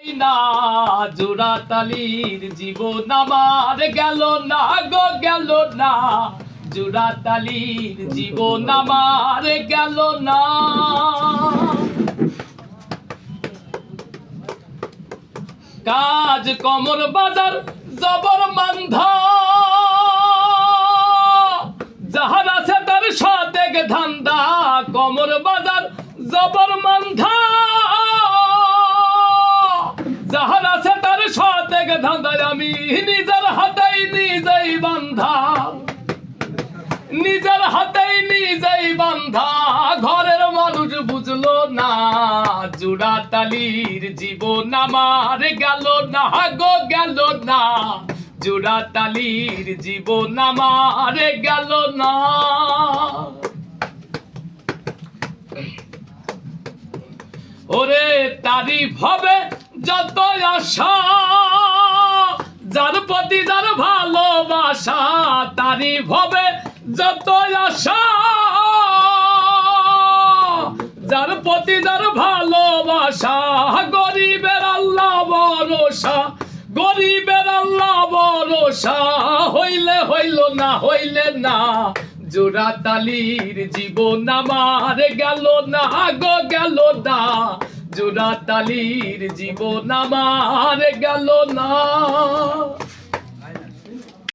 না জোড়া তালির জীবন আমার গেল না গো গেল না, জোড়া তালির জীবন আমার গেল না। কাজ কমর বাজার জবর মান্ধা, যাহার আছে তার সতেক ধান্দা। কমর বাজার জবর মান্ধা, যাহার আছে তার সতেক ধান্দা। আমি নিজের হাতেই নিজেই বান্ধা, নিজের হাতেই নিজেই বান্ধা। ঘরের মানুষ বুঝলো না, জোড়া তালির জীবন আমার গেল না গো গেল না, জোড়া তালির জীবন আমার গেল না। ওরে তারিফ হবে যত আশা, যার প্রতি যার ভালোবাসা। তারিফ হবে যত আশা, যার প্রতি যার ভালোবাসা। গরিবের আল্লাহ ভরসা, গরিবের আল্লাহ ভরসা। হইলে হইল না হইলে না, জোড়া তালির জীবন আমার গেল না গো গেল না, জোড়া তালির জীবন আমার গেল না।